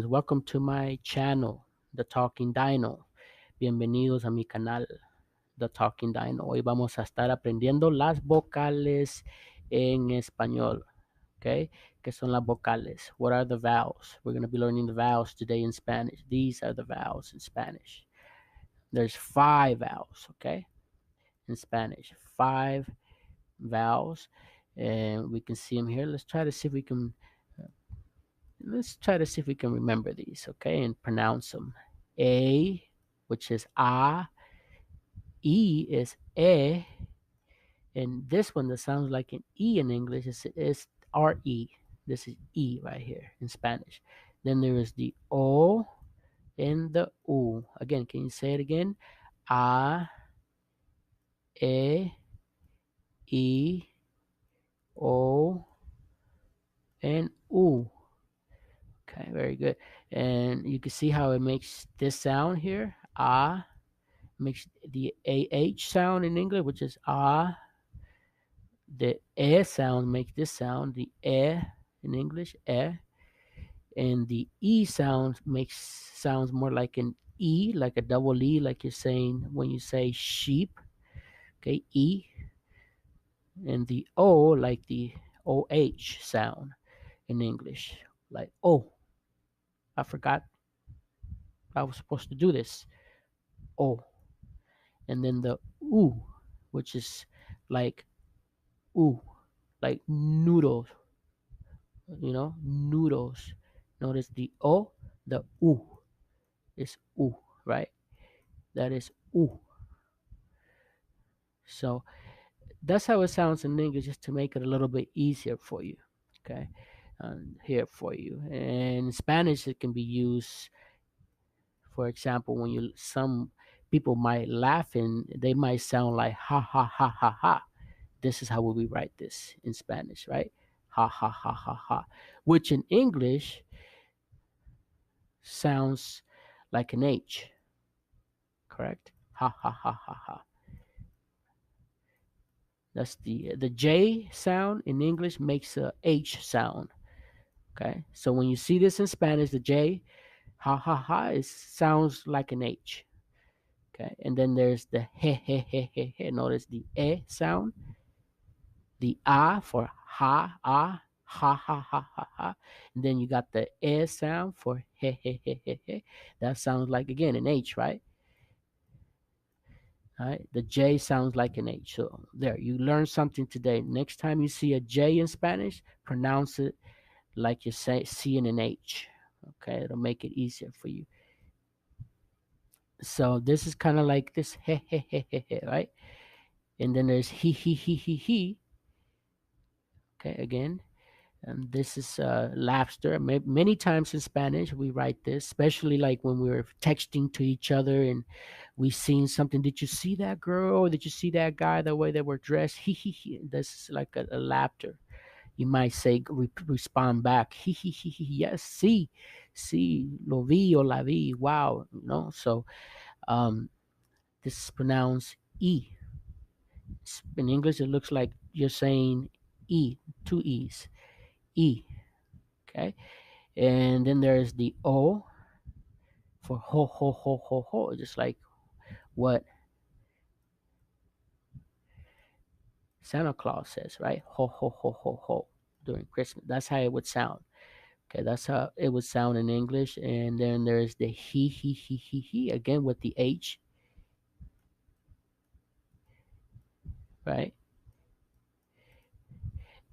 Welcome to my channel, The Talking Dino. Bienvenidos a mi canal, The Talking Dino. Hoy vamos a estar aprendiendo las vocales en español. Okay, ¿qué son las vocales? What are the vowels? We're going to be learning the vowels today in Spanish. These are the vowels in Spanish. There's 5 vowels, okay, in Spanish. 5 vowels, and we can see them here. Let's try to see if we can remember these, okay, and pronounce them. A, which is a. E is e, and this one that sounds like an E in English is R-E. This is E right here in Spanish. Then there is the O and the U. Again, can you say it again? A, E, O, and U. Okay, very good. And you can see how it makes this sound here. A makes the AH sound in English, which is ah. The E sound makes this sound, the E in English, E. And the E sound sounds more like an E, like a double E, like you're saying when you say sheep. Okay, E. And the O, like the OH sound in English, like oh, I forgot I was supposed to do this. Oh. And then the U, which is like ooh, like noodles, noodles. Notice the O, the U is U, right? That is U. So that's how it sounds in English, just to make it a little bit easier for you, okay? Here for you. And in Spanish, it can be used, for example, when some people might laugh and they might sound like ha ha ha ha ha. This is how we write this in Spanish, right? Ha ha ha ha ha. Which in English sounds like an H, correct? Ha ha ha ha ha. That's the J sound in English makes a H sound. Okay, so when you see this in Spanish, the J, ha ha ha, it sounds like an H. Okay, and then there's the he he he he he. Notice the E sound, the A for ha ah ha ha ha ha ha, and then you got the E sound for he he he he he. That sounds like again an H, right? All right, the J sounds like an H. So there, you learned something today. Next time you see a J in Spanish, pronounce it like you say seeing an H. Okay, it'll make it easier for you. So this is kind of like this he he he he he, right? And then there's he. Okay, again, and this is laughter. Many times in Spanish we write this, especially like when we're texting to each other and we seen something. Did you see that girl? Did you see that guy? The way they were dressed. He. This is like a laughter. You might say respond back. He. Yes, see, lo vi or la vi. Wow, So um, this is pronounced e. In English, it looks like you're saying e, two e's, e. Okay, and then there's the O for ho ho ho ho ho, just like what Santa Claus says, right? Ho ho ho ho ho during Christmas. That's how it would sound. Okay, that's how it would sound in English. And then there's the he again with the H, right?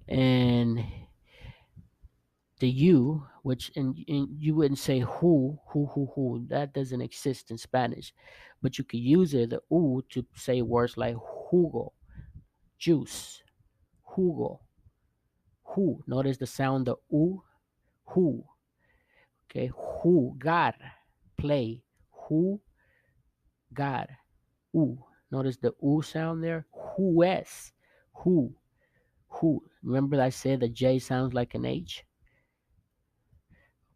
And the U, which in you wouldn't say who, that doesn't exist in Spanish, but you could use it, the U, to say words like jugo, juice, jugo, who. Notice the sound, the U, who. Okay, jugar, play, jugar, U. Notice the U sound there, juez, who, who. Remember I said the J sounds like an H?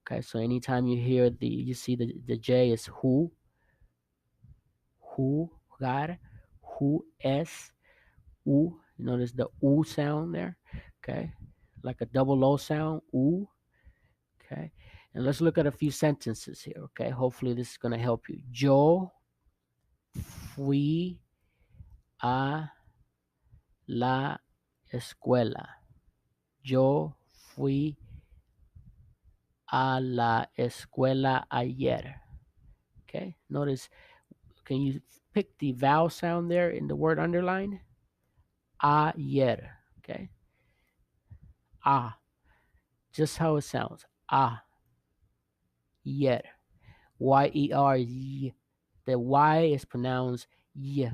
Okay, so anytime you see the J is jugar, who s, u. You notice the u sound there, okay, like a double O sound, u. Okay, And let's look at a few sentences here, okay? Hopefully this is going to help you. Yo fui a la escuela. Yo fui a la escuela ayer. Okay, notice, can you pick the vowel sound there in the word underline? Ayer. Okay, ah, just how it sounds. Ah, yer. Y-E-R. Y. The Y is pronounced y.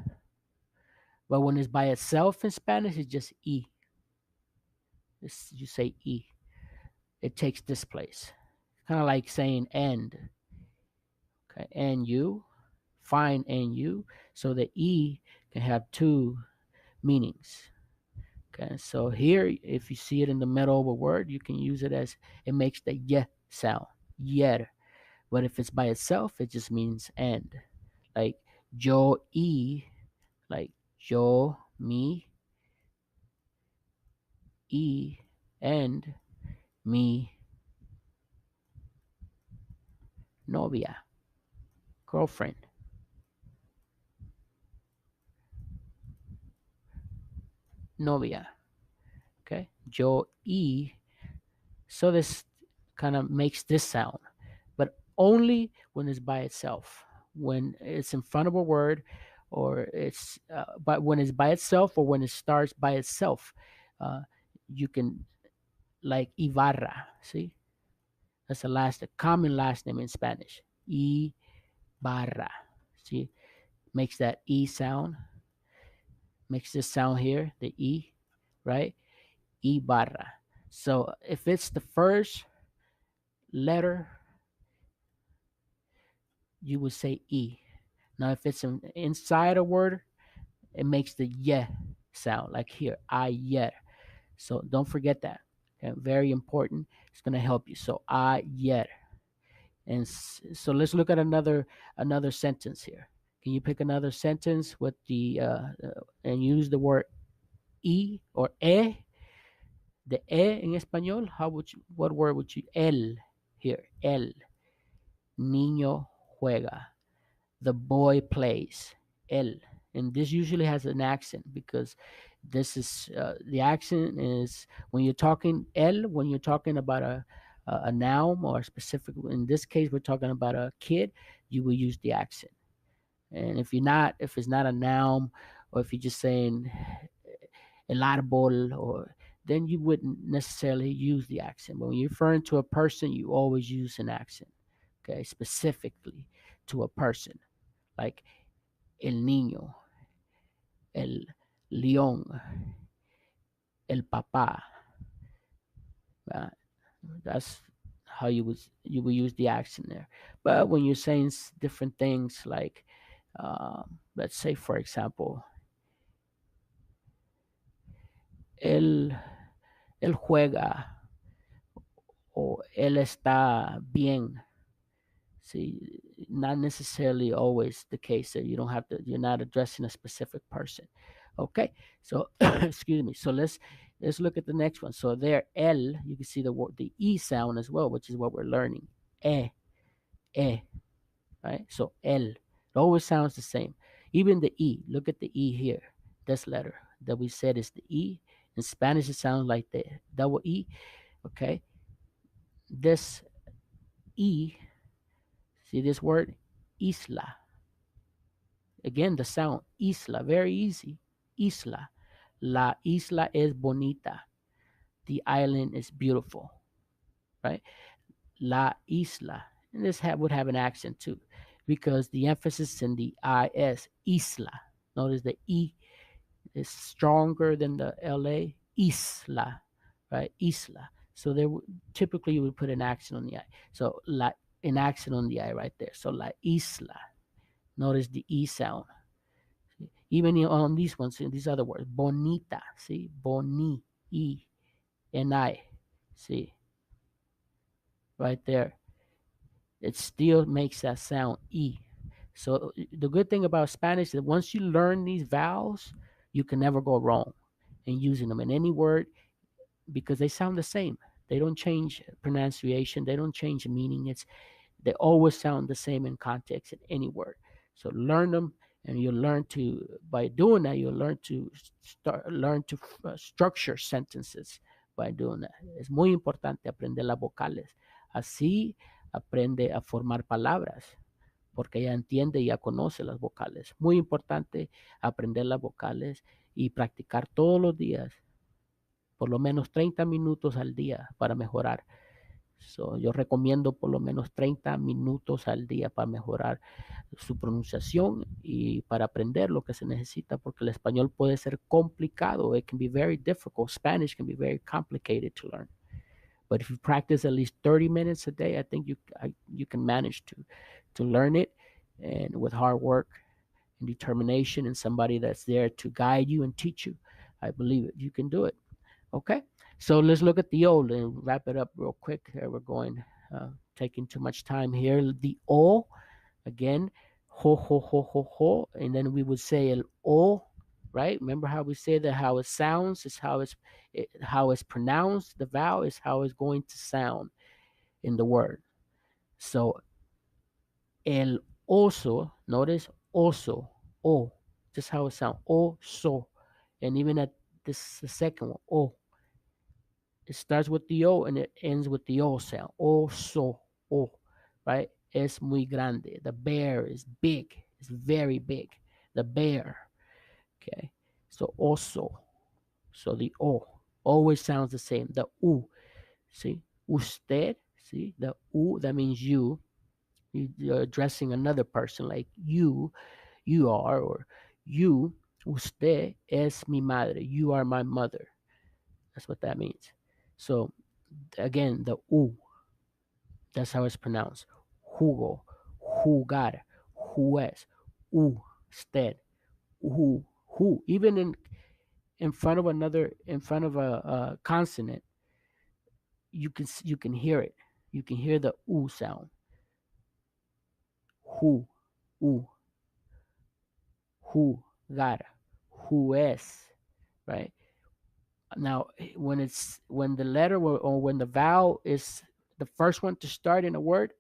But when it's by itself in Spanish, it's just E. You say E. It takes this place. Kind of like saying end. Okay, and you, find and you. So the E can have two meanings. Okay, so here, if you see it in the middle of a word, you can use it as it makes the y sound, yer. But if it's by itself, it just means and. Like yo y, like yo, me, y, and mi novia, girlfriend, novia. Okay, yo y. So this kind of makes this sound, but only when it's by itself. When it's in front of a word, or it's but when it's by itself, or when it starts by itself, uh, you can, like Ibarra. See, that's a common last name in Spanish. Ibarra. See, makes that E sound. Makes this sound here, the E, right? Ibarra. So if it's the first letter, you would say E. Now, if it's inside a word, it makes the ye sound, like here, ayer. So don't forget that. Okay? Very important. It's going to help you. So ayer. And so let's look at another sentence here. Can you pick another sentence with the and use the word e or e? The e in español. What word would you? El here. El niño juega. The boy plays. El. And this usually has an accent, because this is the accent is when you're talking when you're talking about a noun, or specific, in this case we're talking about a kid, you will use the accent. And if it's not a noun, or if you're just saying el árbol, or then you wouldn't necessarily use the accent. But when you're referring to a person, you always use an accent, okay, specifically to a person, like el niño, el león, el papá. Uh, that's how you would use the accent there. But when you're saying different things, like let's say, for example, él él juega, or él está bien. See, not necessarily always the case that you don't have to. You're not addressing a specific person. Okay, so excuse me. So let's look at the next one. So there, el, you can see the e sound as well, which is what we're learning. E, right? So el, it always sounds the same. Even the e. Look at the e here. This letter that we said is the e. In Spanish, it sounds like the double e. Okay, this e. See this word, isla. Again, the sound isla, very easy. Isla. La isla es bonita. The island is beautiful, right? La isla. And this would have an accent too, because the emphasis in the is, isla. Notice the e is stronger than the la. Isla, right? Isla. So typically you would put an accent on the I. So an accent on the I right there. So la isla. Notice the e sound. Even on these ones, in these other words, bonita, see, boni, e, and I, see, right there. It still makes that sound e. So the good thing about Spanish is that once you learn these vowels, you can never go wrong in using them in any word, because they sound the same. They don't change pronunciation. They don't change meaning. They always sound the same in context in any word. So learn them, and you learn to by doing that. You learn to structure sentences by doing that. Es muy importante aprender las vocales. Así aprende a formar palabras porque ya entiende y ya conoce las vocales. Muy importante aprender las vocales y practicar todos los días, por lo menos 30 minutos al día para mejorar. So, yo recomiendo por lo menos 30 minutos al día para mejorar su pronunciación y para aprender lo que se necesita, porque el español puede ser complicado. It can be very difficult. Spanish can be very complicated to learn. But if you practice at least 30 minutes a day, I think you can manage to learn it, and with hard work and determination and somebody that's there to guide you and teach you, I believe it. You can do it. Okay, so let's look at the O and wrap it up real quick. We're going taking too much time here. The O again, ho ho ho ho ho, and then we would say el O, right? Remember how we say that how it sounds is how it's pronounced. The vowel is how it's going to sound in the word. So el oso, notice oso, o, just how it sounds, oso, and even at this the second one, o. It starts with the O and it ends with the O sound. Oso, o, right? Es muy grande. The bear is big. It's very big. The bear. Okay. So oso. So the O always sounds the same. The U. See? Usted. See? The U, that means you. You're addressing another person like you are, or you. Usted es mi madre. You are my mother. That's what that means. So again, the U, that's how it's pronounced. Jugo, jugar, juez, usted, who. Even in front of a consonant, you can hear it. You can hear the U sound. Who, u, jugar, juez, right? Now, when the letter or when the vowel is the first one to start in a word,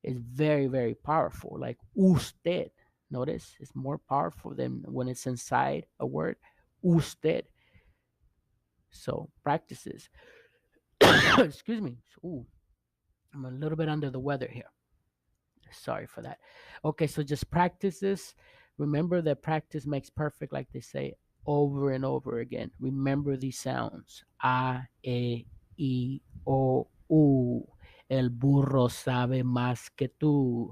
is very, very powerful. Like usted. Notice it's more powerful than when it's inside a word. Usted. So practices. Excuse me. Ooh, I'm a little bit under the weather here. Sorry for that. Okay, so just practice this. Remember that practice makes perfect, like they say, over and over again. Remember these sounds. A, E, I, O, U. El burro sabe más que tú.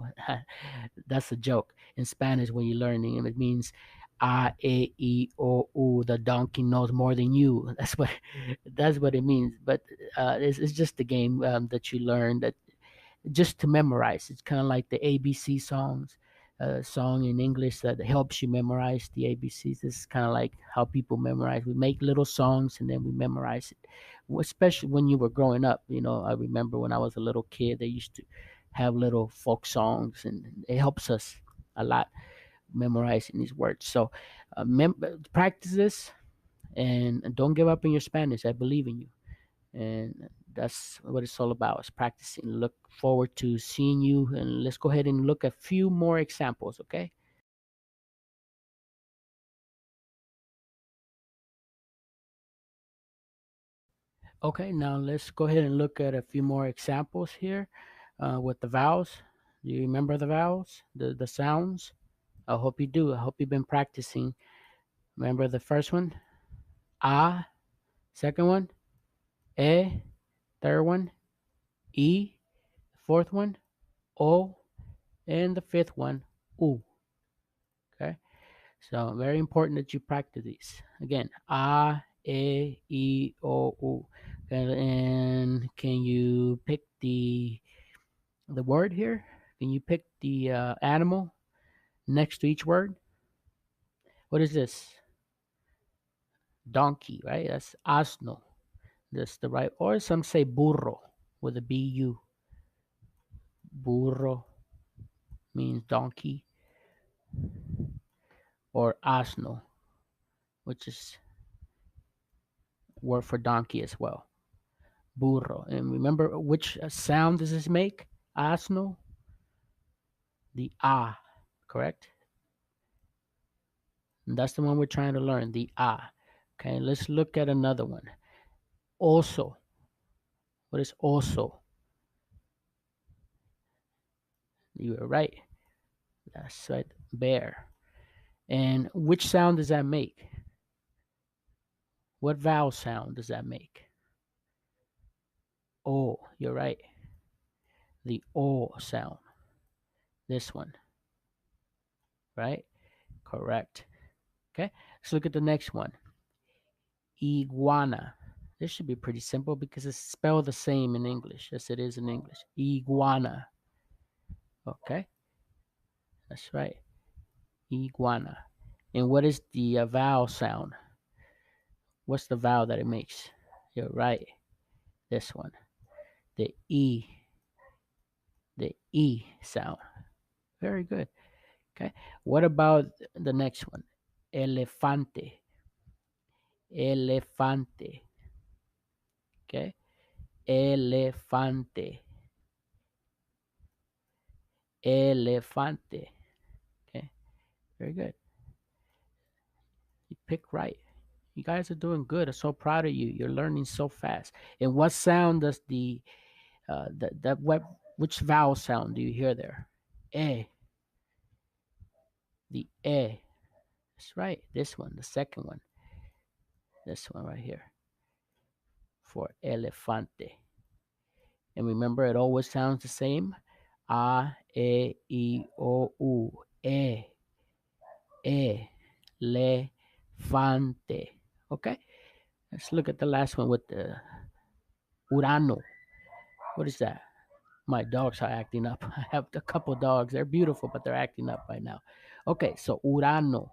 That's a joke in Spanish when you're learning, and it means A, E, I, O, U. The donkey knows more than you. That's what it means. But it's just a game that you learn that just to memorize. It's kind of like the ABC songs, song in English that helps you memorize the ABCs. This is kind of like how people memorize. We make little songs and then we memorize it. Especially when you were growing up, I remember when I was a little kid, they used to have little folk songs, and it helps us a lot memorizing these words. So, practice this and don't give up in your Spanish. I believe in you, and that's what it's all about, is practicing. Look forward to seeing you, and let's go ahead and look at a few more examples. Okay, now let's go ahead and look at a few more examples here with the vowels. Do you remember the vowels, the sounds? I hope you do. I hope you've been practicing. Remember the first one, a, second one, e, third one, e, fourth one, o, and the fifth one, u. Okay, so very important that you practice these. Again, A, E, I, O, U. And can you pick the word here? Can you pick the animal next to each word? What is this? Donkey, right? That's asno. That's the right. Or some say burro with a B-U. Burro means donkey. Or asno, which is word for donkey as well. burro. And remember which sound does this make? Asno, the ah, correct? And that's the one we're trying to learn, the ah. Okay, let's look at another one. Also. What is also? You were right. That's right, bear. And which sound does that make? What vowel sound does that make? O, you're right. The O sound. This one, right? Correct. Okay, let's look at the next one. Iguana. This should be pretty simple because it's spelled the same in English as it is in English. Iguana. Okay, that's right. Iguana. And what is the vowel sound? What's the vowel that it makes? You're right. This one. The E. The E sound. Very good. Okay. What about the next one? Elefante. Elefante. Okay. Elefante. Elefante. Okay. Very good. You pick right. You guys are doing good. I'm so proud of you. You're learning so fast. And what sound does which vowel sound do you hear there? E. The E. That's right. This one, the second one. This one right here for elefante. And remember, it always sounds the same. A, E, I, O, U. E. Elefante. Okay? Let's look at the last one with the Urano. What is that? My dogs are acting up. I have a couple dogs. They're beautiful, but they're acting up right now. Okay, so Urano.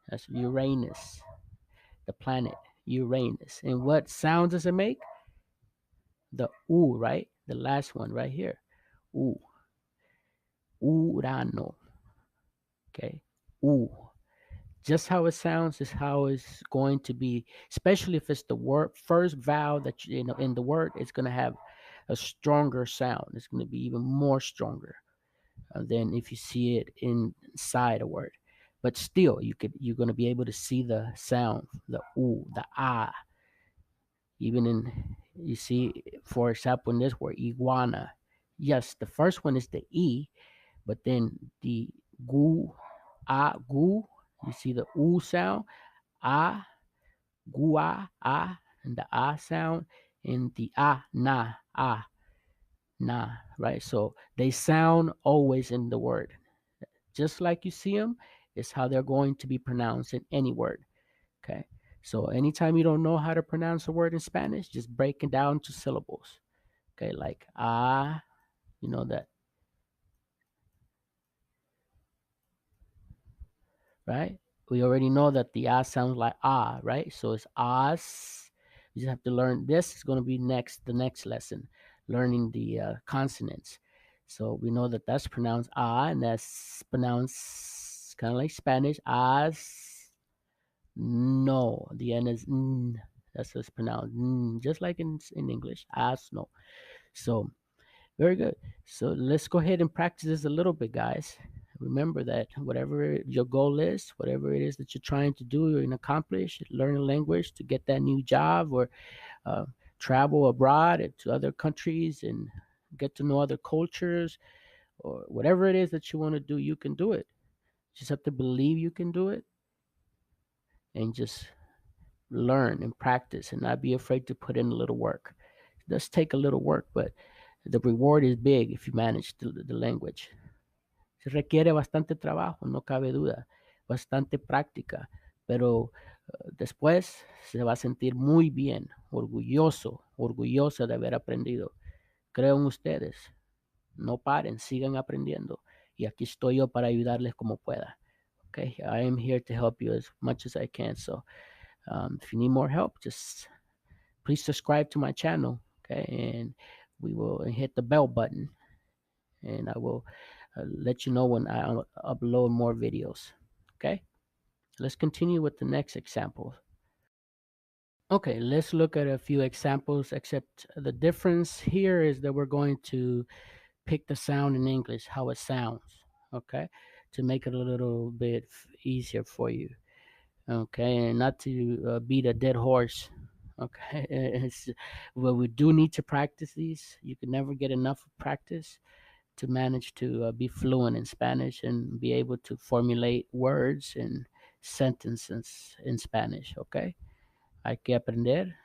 That's Uranus, the planet Uranus. And what sound does it make? The U, right? The last one right here. U. Urano. Okay. U. Just how it sounds is how it's going to be, especially if it's the word first vowel that you know in the word, it's going to have a stronger sound. It's going to be even more stronger than if you see it inside a word. But still, you're going to be able to see the sound, the u, the ah, even in you see, for example, in this word iguana. Yes, the first one is the e, but then the gu, ah, gu. You see the u sound, ah, gua, ah, and the ah sound, and the ah, na, right? So they sound always in the word. Just like you see them, is how they're going to be pronounced in any word. Okay. So anytime you don't know how to pronounce a word in Spanish, just break it down to syllables. Okay, like ah, you know that, right? We already know that the ah sounds like ah, right? So it's ahs. You just have to learn this. Is going to be the next lesson, learning the consonants. So we know that that's pronounced ah, and that's pronounced kind of like Spanish as. No, the N is n. That's what's pronounced. N, just like in English, as no. So very good. So let's go ahead and practice this a little bit, guys. Remember that whatever your goal is, whatever it is that you're trying to do and accomplish, learn a language to get that new job or uh, travel abroad to other countries and get to know other cultures or whatever it is that you want to do, you can do it. You just have to believe you can do it and just learn and practice and not be afraid to put in a little work. It does take a little work, but the reward is big if you manage the language. Se requiere bastante trabajo, no cabe duda, bastante práctica, pero después se va a sentir muy bien, orgulloso, orgullosa de haber aprendido. Creo en ustedes, no paren, sigan aprendiendo y aquí estoy yo para ayudarles como pueda. Okay, I am here to help you as much as I can. So if you need more help, just please subscribe to my channel, okay? And we will hit the bell button, and I will let you know when I upload more videos, okay? Let's continue with the next example. Okay, let's look at a few examples, except the difference here is that we're going to pick the sound in English, how it sounds, okay, to make it a little bit easier for you, okay, and not to beat a dead horse, okay. Well, we do need to practice these. You can never get enough practice to manage to be fluent in Spanish and be able to formulate words and sentences in Spanish, okay. Hay que aprender,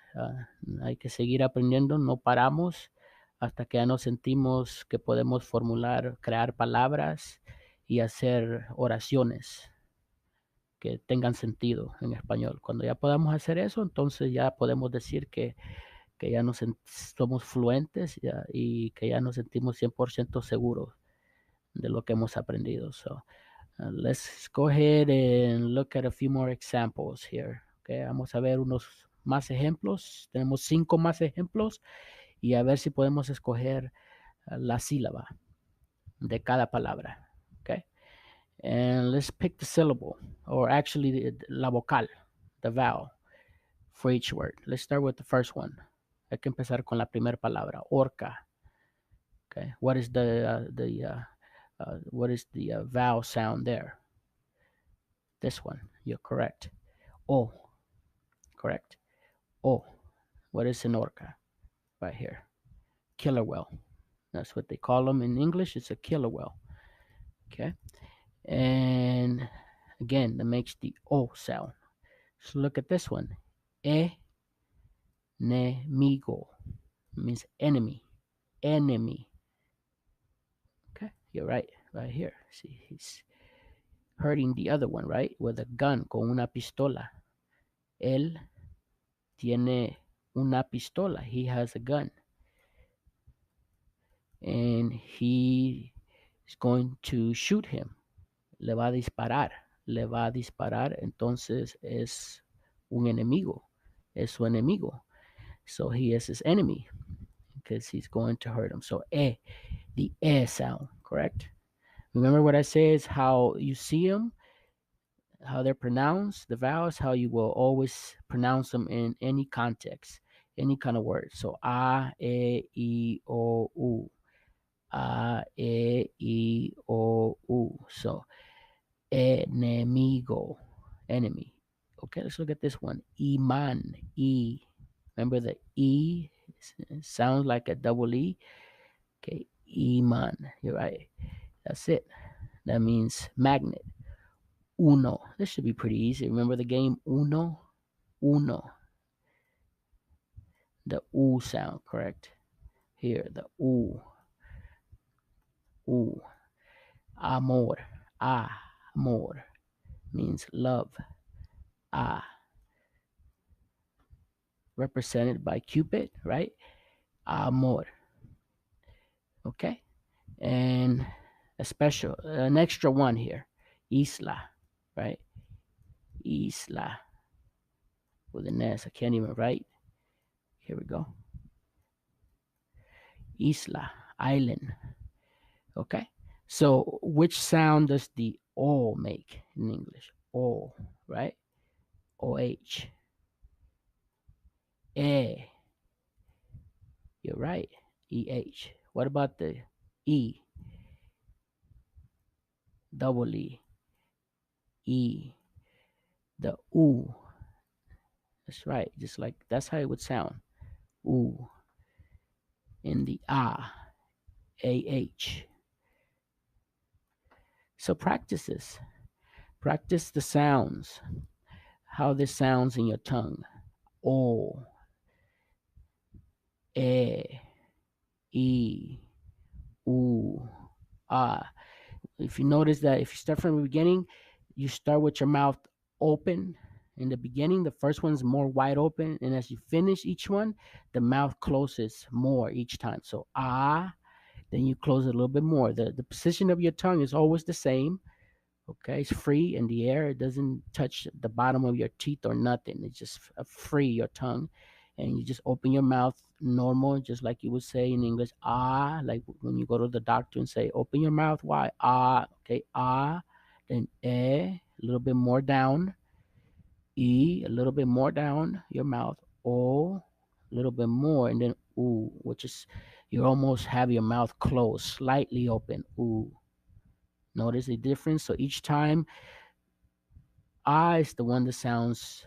hay que seguir aprendiendo, no paramos hasta que ya nos sentimos que podemos formular, crear palabras y hacer oraciones que tengan sentido en español. Cuando ya podamos hacer eso, entonces ya podemos decir que ya somos fluentes ya, y que ya nos sentimos 100% seguros de lo que hemos aprendido. So, let's go ahead and look at a few more examples here. Okay, vamos a ver unos más ejemplos. Tenemos 5 más ejemplos y a ver si podemos escoger la sílaba de cada palabra. Okay, and let's pick the syllable, or actually la vocal, the vowel for each word. Let's start with the first one. Hay que empezar con la primera palabra, orca. Okay, what is the vowel sound there? This one, you're correct. O, correct. O, what is an orca? Right here, killer whale. That's what they call them in English. It's a killer whale. Okay, and again, that makes the O sound. So look at this one. Enemigo means enemy. Enemy. Okay, you're right. Right here. See, he's hurting the other one, right? With a gun, con una pistola. Él tiene una pistola. He has a gun. And he is going to shoot him. Le va a disparar. Le va a disparar. Entonces es un enemigo. Es su enemigo. So he is his enemy because he's going to hurt him. So the sound, correct? Remember what I say is how you see them, how they're pronounced, the vowels, how you will always pronounce them in any context, any kind of word. So I, O, U. I, O, U. So enemigo, enemy. Okay, let's look at this one. Iman, E. Remember the E sounds like a double E. Okay, Iman. You're right. That's it. That means magnet. Uno. This should be pretty easy. Remember the game Uno? Uno. The U sound, correct? Here, the U. U. Amor. Amor means love. Represented by Cupid, right? Amor. Okay? And an extra one here. Isla, right? Isla. With an S. I can't even write. Here we go. Isla, island. Okay? So, which sound does the O make in English? O, right? OH. E. You're right. EH. What about the E? Double E. E. The U. That's right. Just like that's how it would sound. U. In the AH. So practice this. Practice the sounds. How this sounds in your tongue. O. E. E. U. Ah. If you notice that if you start from the beginning, you start with your mouth open. In the beginning, the first one's more wide open, and as you finish each one, the mouth closes more each time. So then you close it a little bit more. The position of your tongue is always the same. Okay, it's free in the air. It doesn't touch the bottom of your teeth or nothing. It's just free your tongue, and you just open your mouth normal, just like you would say in English. Like when you go to the doctor and say, "Open your mouth wide." Okay, then a little bit more down. E, a little bit more down your mouth. O, a little bit more, and then U, which is you almost have your mouth closed, slightly open. U. Notice the difference. So each time, I is the one that sounds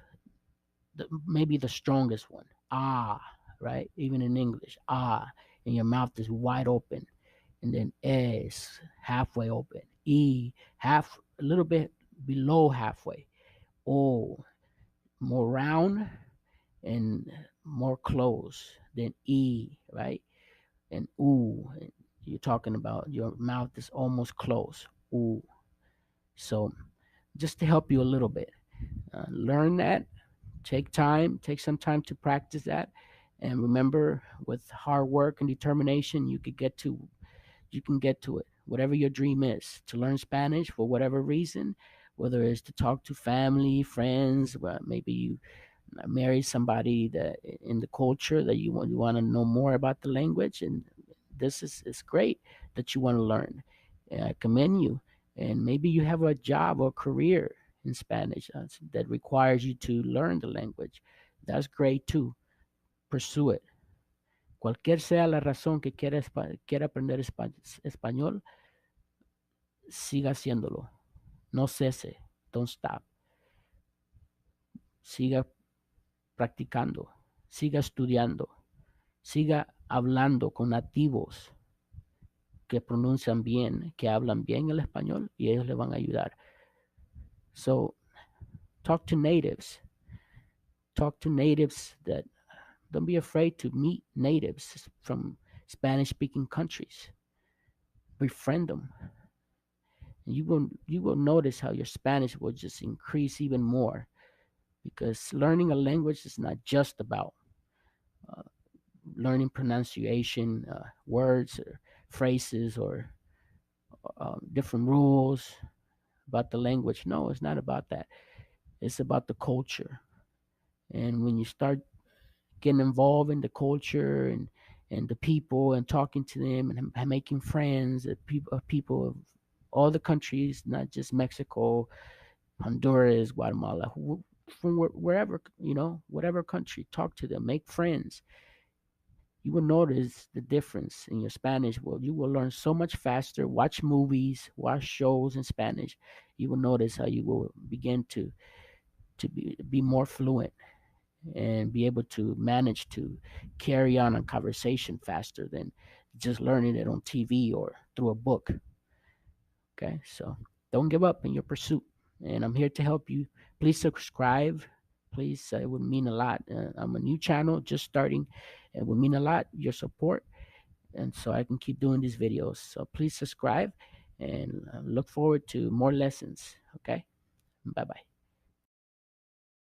maybe the strongest one. Ah, right? Even in English, ah, and your mouth is wide open. And then is halfway open. E, a little bit below halfway. O, more round and more close than E, right? And oo, you're talking about your mouth is almost closed. Ooh. So just to help you a little bit, learn that. Take some time to practice that, and remember, with hard work and determination, you can get to it. Whatever your dream is, to learn Spanish for whatever reason, whether it's to talk to family, friends, well, maybe you marry somebody that in the culture that you want to know more about the language, and this is great that you want to learn. And I commend you. And maybe you have a job or career in Spanish that requires you to learn the language. That's great too. Pursue it. Cualquier sea la razón que quiera aprender español, siga haciéndolo. No cese. Don't stop. Siga practicando. Siga estudiando. Siga hablando con nativos que pronuncian bien, que hablan bien el español, y ellos le van a ayudar. So, talk to natives. Talk to natives that don't be afraid to meet natives from Spanish speaking countries. Befriend them. And you will notice how your Spanish will just increase even more, because learning a language is not just about uh, learning pronunciation, words or phrases, or different rules about the language. No, it's not about that. It's about the culture. And when you start getting involved in the culture and the people and talking to them and making friends, people of all the countries, not just Mexico, Honduras, Guatemala, from wherever, whatever country, talk to them, make friends. You will notice the difference in your Spanish. Well, you will learn so much faster. Watch movies, watch shows in Spanish. You will notice how you will begin to be more fluent and be able to manage to carry on a conversation faster than just learning it on TV or through a book. Okay, so don't give up in your pursuit, and I'm here to help you. Please subscribe. Please, it would mean a lot. I'm a new channel, just starting. It would mean a lot your support, and so I can keep doing these videos. So please subscribe, and look forward to more lessons. Okay, bye bye.